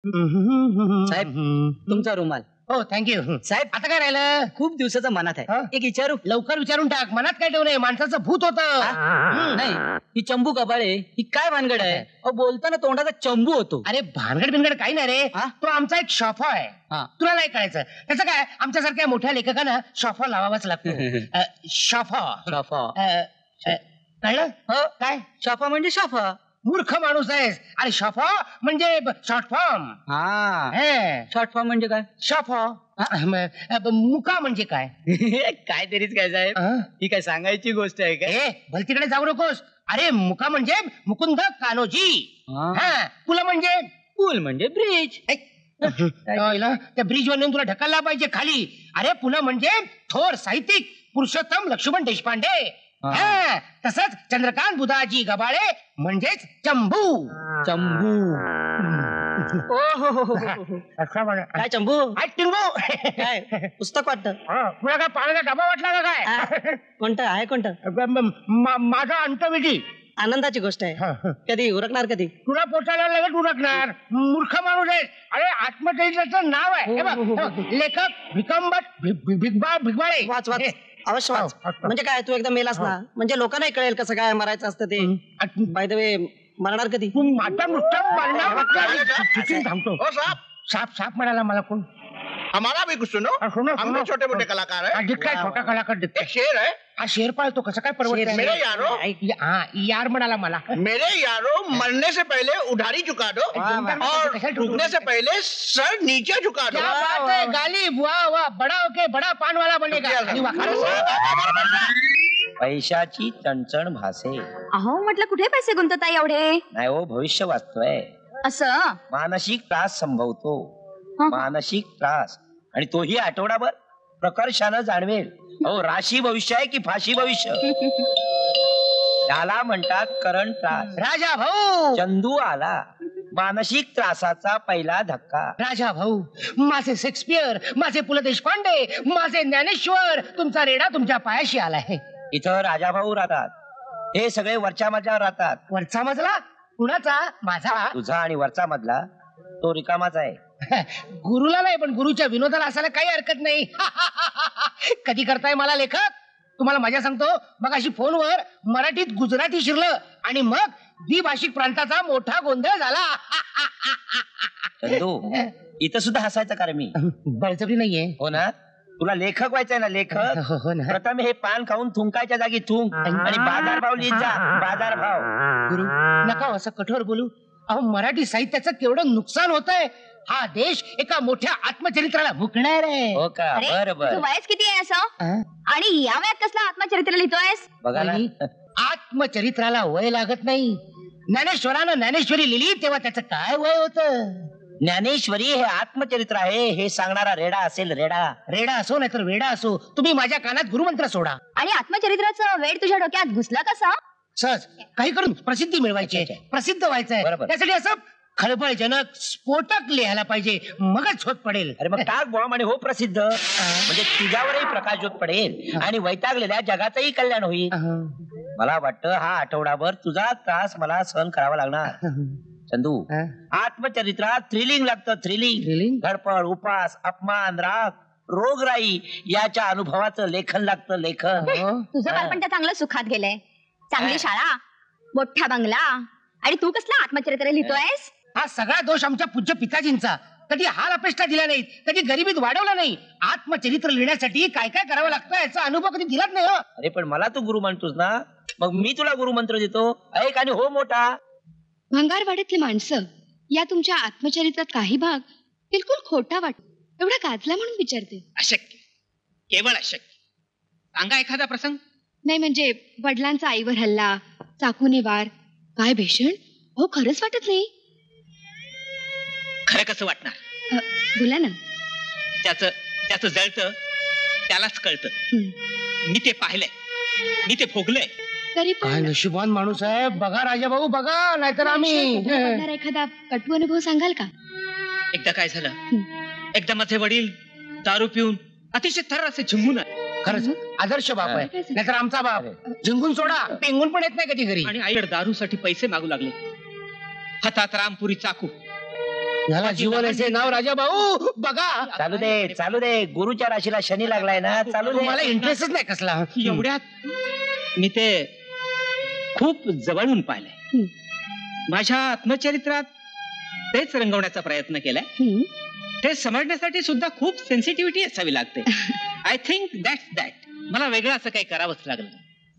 साहेब तुमचा रुमाल. हो थँक्यू साहेब आता काय राहिलं? खूप दिवसाचं मनात हा? आहे, एक विचारू. लवकर विचारून टाक. मनात काय ठेवलंय? माणसाचं भूत होतं. नाही, ही चंबू कबाळे ही काय भानगड आहे? अहो, बोलताना तोंडाचा चंबू होतो. अरे भानगड बिनगड काही नाही रे. हा? तो आमचा एक शॉफा आहे. हा. तुला नाही कळायचं त्याचं काय? आमच्यासारख्या मोठ्या लेखकांना शॉफा लावावाच लागतो. शॉफा शाफा. कळलं? हो, काय शाफा म्हणजे शाफा. मूर्ख माणूस आहेस. अरे शॉफा म्हणजे शॉर्ट फॉर्म. हा, शॉर्ट फॉर्म म्हणजे काय? शॉफा मुका म्हणजे काय? काहीतरीच काय साहेब, अं? ही काय सांगायची गोष्ट आहे काय? ए भलतीकडे जाऊ नकोस. अरे मुका म्हणजे मुकुंद कान्होजी. हा. पुला म्हणजे पूल म्हणजे ब्रिज. त्या ब्रिज वर नेऊन तुला ढकलला पाहिजे खाली. अरे पुन्हा म्हणजे थोर साहित्यिक पुरुषोत्तम लक्ष्मण देशपांडे. हा. तसंच चंद्रकांत बुधाजी गबाळे म्हणजेच चंबू. चंबू. ओ हो हो हो हो. काय चंबू? काय पुस्तक वाटतं? तुला काय पाण्याचा डबा वाटला का काय? कोणतं आहे? कोणतं? माझा अंतविधी. आनंदाची गोष्ट आहे. कधी उरकणार कधी? तुला पोचायला लगेच उरकणार. मूर्ख माणूस आहे. अरे आत्मचरित्राचं नाव आहे. हे बघ, हे बघ. लेखक भिगबाळे. वाच वाच, अवश्य वाच. म्हणजे काय, तू एकदम मेलास ना, म्हणजे लोकांनाही कळेल कसं काय मरायचं असतं ते. बाय द वे, मरणार कधी? तू माझा नुसतं मरणार थांबतो. साप साप म्हणाला मला कोण? हमारा भी कुछ सुनो. हम भी छोटे मोटे कलाकार हैं. दिख काय छोटा कलाकार दिखते. एक शेर है. हा शेर पाळतो कसं काय परवडत? मेरे यारो. यार म्हणाला मला. मेरे यारो, मरने से पहले उधारी चुका दो और रुकने से पहले सर नीचे झुका दो. क्या बात है गालिब. वाह वाह, बड़ा होके बड़ा पान वाला बनेगा. आणि पैशाची चणचण भासे. अहो म्हटलं कुठे पैसे गुंतवता एवढे? नाही हो, भविष्य वाचतोय. असं मानसिक त्रास संभवतो. हं. मानसिक त्रास, आणि तोही आठवडाभर प्रकर्षानं जाणवेल. अहो, राशी भविष्य आहे की फाशी भविष्य? त्याला म्हणतात करंट त्रास. राजा भाऊ. चंदू आला, मानसिक त्रासाचा पहिला धक्का. राजा भाऊ, माझे शेक्सपियर, माझे पु ल देशपांडे, माझे ज्ञानेश्वर, तुमचा रेडा तुमच्या पायाशी आलाय. इथं राजाभाऊ राहतात. हे सगळे वरच्या मजल्यावर राहतात. वरचा मजला कुणाचा? माझा. तुझा आणि वरचा मजला तो रिकामाच आहे. गुरुला नाही, पण गुरुच्या विनोदाला असायला काही हरकत नाही. कधी करताय मला लेखक? तुम्हाला मजा सांगतो. मग अशी फोनवर मराठीत गुजराती शिरलं आणि मग द्विभाषिक प्रांताचा मोठा गोंधळ झाला. चंदू, इथं सुद्धा हसायचं कारण मी. बळजबरी नाहीये. हो ना? तुला लेखक व्हायचंय ना, लेखक. हो ना. प्रथम हे पान खाऊन थुंकायच्या जागी थुंक आणि बाजारभाव लिहित जा. बाजारभाव. गुरु नका हो असं कठोर बोलू. अहो मराठी साहित्याचं केवढं नुकसान होतंय. हा देश एका मोठ्या आत्मचरित्राला मुकणार आहे. हो का? अरे, बरोबर. तुझं वयच किती आहे असं? आणि या वयात कसला आत्मचरित्र लिहितोयस? बघा ना. आत्मचरित्राला वय लागत नाही. ज्ञानेश्वरानं ज्ञानेश्वरी लिहिली तेव्हा त्याचं काय वय होतं? ज्ञानेश्वरी हे आत्मचरित्र आहे, हे सांगणारा रेडा असेल. रेडा. रेडा असो नाहीतर वेडा असो, तुम्ही माझ्या कानात गुरुमंत्र सोडा. आणि आत्मचरित्राचं वेळ तुझ्या डोक्यात घुसला कसा? सहज काही करून प्रसिद्धी मिळवायची, प्रसिद्ध व्हायचंय. बरोबर. त्यासाठी असं खळबळजनक स्फोटक लिहायला पाहिजे, मगच होत पडेल. अरे मग टाक बॉम्ब आणि हो प्रसिद्ध. म्हणजे तुझ्यावरही प्रकाशझोत पडेल आणि वैतागलेल्या जगाचंही कल्याण होईल. मला वाटतं हा आठवडाभर तुझा त्रास मला सहन करावा लागणार. चंदू, आत्मचरित्रात थ्रिलिंग लागतं. थ्रिलिंग. धडपड, उपास, अपमान, राग, रोगराई याच्या अनुभवाचं लेखन लागतं. लेखन. तुझं बालपण तर चांगलं सुखात गेलंय. चांगली शाळा, मोठा बंगला, आणि तू कसला आत्मचरित्र लिहितोयस? हा सगळा दोष आमच्या पूज्य पिताजींचा. कधी हाल अपेक्षा दिल्या नाहीत, कधी गरिबीत वाढवलं नाही. आत्मचरित्र लिहिण्यासाठी काय काय करावं लागतं याचा अनुभव कधी दिलाच नाही. अरे पण मला तू गुरु म्हणतोस ना, मग मी तुला गुरु मंत्र देतो. ऐक आणि हो मोठा. भंगारवाड्यातली माणसं या तुमच्या आत्मचरित्रात काही भाग बिलकुल खोटा वाटतो. एवढा गाजला म्हणून विचारते. अशक्य, केवळ अशक्य. सांगा एखादा प्रसंग. नाही म्हणजे वडिलांचा आईवर हल्ला, चाकूने वार, काय भीषण. हो खरंच वाटत नाही. खरं कसं वाटणार? बोला ना. त्याचं जळतं त्यालाच कळतं. मी ते पाहिलंय, मी ते भोगलंय. तरी काय नशिबान माणूस आहे. बघा राजा भाऊ बघा, नाहीतर आम्ही. एखादा कटू अनुभव सांगाल का? एकदा काय झालं, एकदा माझे वडील दारू पिऊन अतिशय थर असे झिंगून आले. खरंच आदर्श बाप आहे, नाहीतर आमचा बाप झिंगून सोडा, पेंगून पण येत नाही कधी घरी. आणि आईकडे दारूसाठी पैसे मागू लागले. हातात रामपुरी चाकू. याला जीवन असे नाव राजा भाऊ बघा. चालू दे गुरुच्या राशीला शनी लागलाय ना, चालू दे. मला इंटरेस्टच नाही कसला. एवढ्यात मी ते खूप जवळून पाहिलंय. माझ्या आत्मचरित्रात तेच रंगवण्याचा प्रयत्न केलाय. ते समजण्यासाठी सुद्धा खूप सेन्सिटिव्हिटी असावी लागते. आय थिंक दॅट मला वेगळं असं काही करावंच लागलं.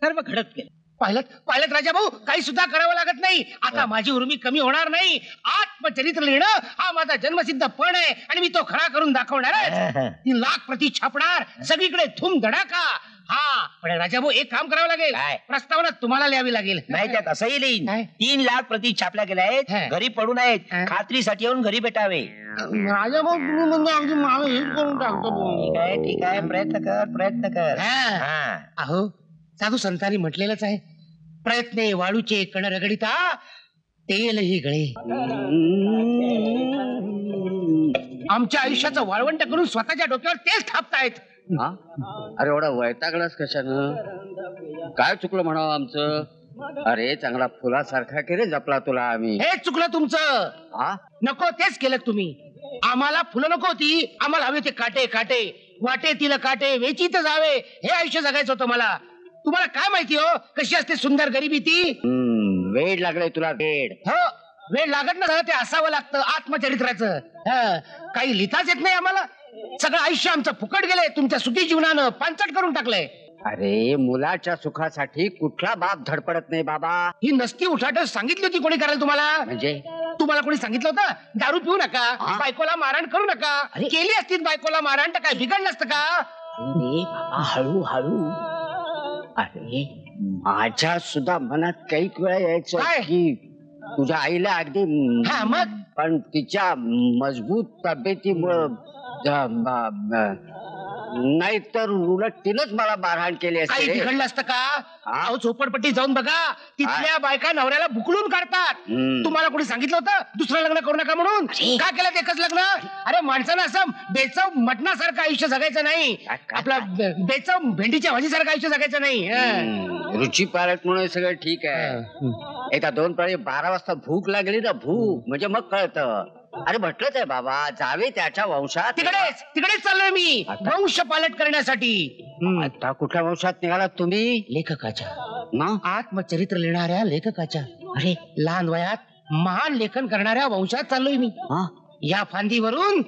सर्व घडत गेलं. पाहिलं राजा भाऊ, काही सुद्धा करावं लागत नाही. आता माझी उर्मी कमी होणार नाही. आत्मचरित्र लिहिणं हा माझा जन्मसिद्ध पण आहे आणि मी तो खरा करून दाखवणार आहे. 3 लाख प्रती छापणार, सगळीकडे धूम धडाका. हा पण राजा भाऊ एक काम करावं लागेल. प्रस्तावना तुम्हाला लिहावी लागेल. नाही त्यात असंही लिहीन. 3 लाख प्रती छापल्या गेल्या आहेत, घरी पडून आहेत, खात्रीसाठी येऊन घरी भेटावे. राजा भाऊ तुम्ही म्हणजे आमची माग हे करून टाकतो. ठीक आहे प्रयत्न कर. अहो साधू संतांनी म्हटलेलंच आहे, प्रयत्ने वाळूचे कण रगडिता तेलही गळे. आमच्या आयुष्याचं वाळवंट करून स्वतःच्या डोक्यावर तेल थापतायत. अरे एवढा वैतागलास कशानं? काय चुकलं म्हणावं आमचं? अरे चांगला फुलासारखा केले जपला तुला आम्ही. हे चुकलं तुमचं. नको तेच केलं तुम्ही. आम्हाला फुलं नको होती, आम्हाला हवे ते काटे काटे. वाटे तिला काटे वेचीत जावे हे आयुष्य जगायचं होतं मला. तुम्हाला काय माहिती हो कशी असते सुंदर गरिबी ती. वेळ लागलाय तुला वेळ. हो वेळ लागत ना, ते असावं लागतं आत्मचरित्राचं. काही लिहिताच येत नाही आम्हाला. सगळं आयुष्य आमचं फुकट गेलंय तुमच्या सुखी जीवनानं पानचट करून टाकलंय. अरे मुलाच्या सुखासाठी कुठला बाप धडपडत नाही बाबा. ही नसती उठाट सांगितली होती कोणी करायला तुम्हाला? म्हणजे तुम्हाला कोणी सांगितलं होतं दारू पिऊ नका, बायकोला मारहाण करू नका? केली असती बायकोला मारहाण तर काय बिघडलं असतं का? हळूहळू. अरे माझ्या सुद्धा मनात काही वेळा यायचं की तुझ्या आईला अगदी मग पण तिच्या मजबूत तब्येतीमुळं नाही तर उलट तिनंच मला मारहाण केली काही असते. बिघडलं असतं का? अहो झोपडपट्टी जाऊन बघा, तिथल्या बायका नवऱ्याला बुकलून काढतात. तुम्हाला कोणी सांगितलं होतं दुसरं लग्न करू नका म्हणून? का केलं एकच लग्न? अरे माणसानं असं बेचव मटणासारखं आयुष्य जगायचं नाही. आपला बेचव भेंडीच्या भाजीसारखं आयुष्य जगायचं नाही. रुची पालट म्हणून सगळं ठीक आहे. एका 2 पाळी 12 वाजता भूक लागली ना, भूक म्हणजे मग कळतं. अरे म्हटलंच आहे बाबा जावे त्याच्या वंशात. तिकडेच चाललोय मी वंश पालट करण्यासाठी. आता कुठल्या वंशात निघालात तुम्ही? लेखकाच्या, आत्मचरित्र लिहिणाऱ्या लेखकाच्या. अरे लहान वयात महान लेखन करणाऱ्या वंशात चाललोय मी. या फांदीवरून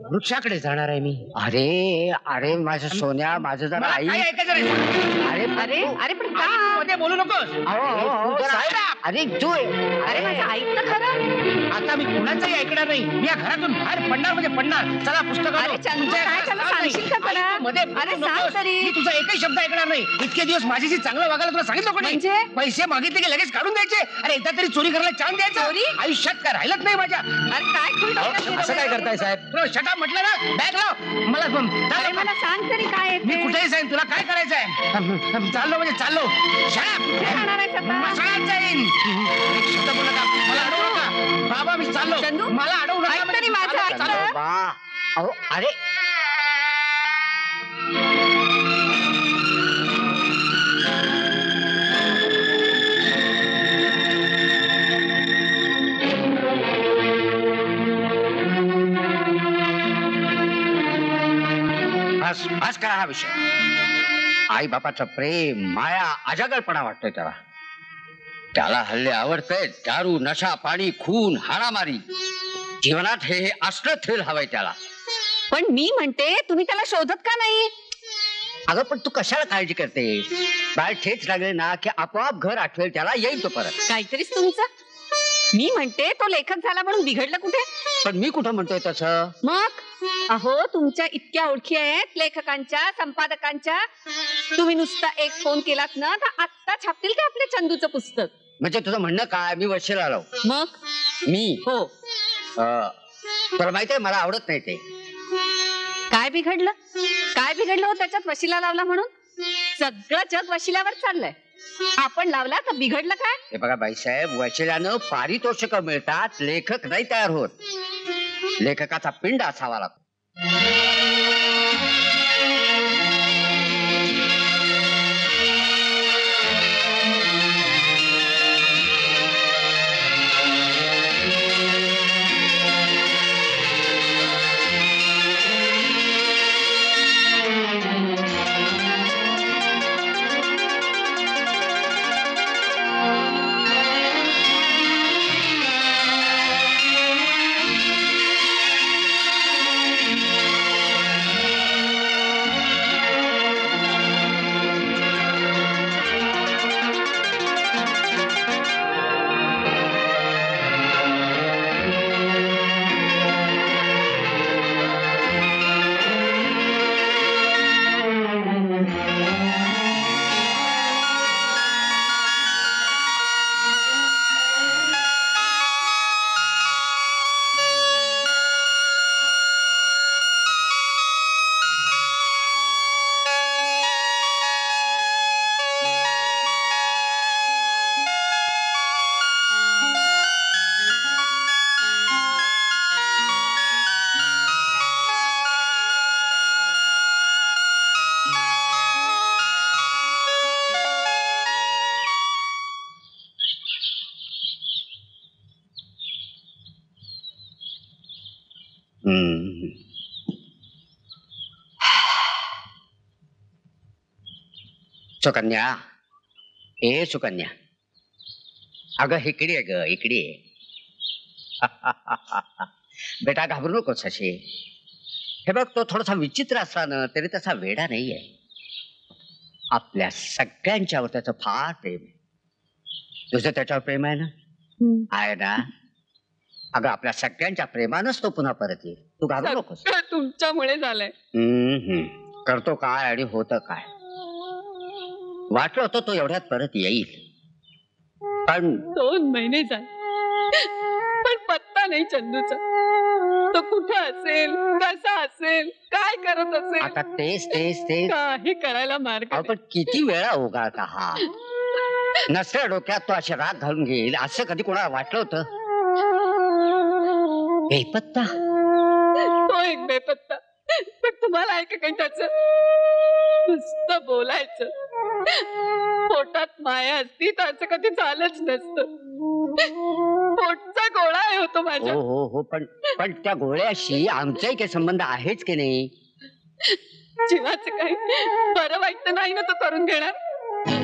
वृक्षाकडे जाणार आहे मी. अरे अरे माझ्या सोन्या, माझं जरा आई. अरे अरे अरे पण मध्ये बोलू नकोस. अरे तू अरे माझं ऐक तर खरं. आता मी कुणाचंही ऐकणार नाही. मी या घरातून बाहेर पडणार म्हणजे पडणार. चला पुस्तक मी तुझा एकही शब्द ऐकणार नाही. इतके दिवस माझ्याशी चांगलं वागायला तुला सांगितलं कोणी? पैसे मागितले की लगेच काढून द्यायचे. अरे एकदा तरी चोरी करायला चान्स द्यायचा. आयुष्यात काय राहिलंच नाही माझ्या. अरे काय असं काय करताय साहेब? शटा म्हटलं ना बॅग लाव. मला सांग तरी काय? मी कुठेही जाईन, तुला काय करायचंय? चाललो म्हणजे चाललो. मसाळ्यात जाईन. एक शब्द बोलू नका, मला अडवू नका. बाबा मी चाललो. मला अडवू नका. अरे आज काय हा विषय? आई बापाचं प्रेम माया अजागरपणा वाटतोय त्याला. त्याला हल्ले आवडतंय दारू नशा पाणी खून हाणामारी. जीवनात हे असलं थ्रिल हवंय त्याला. पण मी म्हणते तुम्ही त्याला शोधत का नाही? अगं पण तू कशाला काळजी करते? बाळ ठेच लागले ना की आपोआप घर आठवेल त्याला, येईल तो परत. काहीतरीच तुमचं. मी म्हणते तो लेखक झाला म्हणून बिघडलं कुठे? पण मी कुठं म्हणतोय तसं? मग अहो तुमच्या इतक्या ओळखी आहेत लेखकांच्या संपादकांच्या. तुम्ही नुसता एक फोन केलात ना तर आत्ता छापतील ते आपल्या चंदूचं पुस्तक. म्हणजे तुझं म्हणणं काय? मी वशील आलो. मग मी हो तुला माहिती आहे मला आवडत नाही ते. काय बिघडलं? काय बिघडलं हो त्याच्यात वशिला लावला म्हणून? सगळं जग वशिल्यावर चाललंय. आपण लावला तर बिघडलं काय? हे बघा बाईसाहेब, वशिल्यानं पारितोषिक मिळतात, लेखक नाही तयार होत. लेखकाचा पिंड असावा लागतो. हम्म. सुकन्या, ए सुकन्या, अगं इकडे आहे ग, इकडे आहे. बेटा घाबरू नकोस अशी. हे बघ, तो थोडासा विचित्र असला ना तरी तसा वेडा नाहीये. आपल्या सगळ्यांच्यावर त्याचं फार प्रेम आहे. तुझं त्याच्यावर प्रेम आहे ना? आहे ना? अगं आपल्या सगळ्यांच्या प्रेमानच तो पुन्हा परत येईल. तू घाबरू नकोस. तुमच्यामुळे झालंय. करतो काय आणि होतं काय. वाटलं होतं तो एवढ्यात परत येईल, पण 2 महिने झाले पण पत्ता नाही चंदूचा. तो कुठं असेल, कसा असेल, काय करत असेल, आता तेच तेच तेच काही करायला मार्ग अहो, पण किती वेळा उगाळता हा. नसल्या डोक्यात तो असे राग घालून घेईल असं कधी कोणाला वाटलं होतं? बेपत्ता. तो एक बेपत्ता. पण तुम्हाला ऐका काही त्याच नुसतं बोलायचं. पोटात माया असती त्याचं कधी झालंच नसतं. पोटचा गोळा आहे होतो माझ्या. हो हो हो, पण पण त्या गोळ्याशी आमचाही काही संबंध आहेच की नाही? जीवाचं काही बरं वाईट तर नाही ना तो करून घेणार.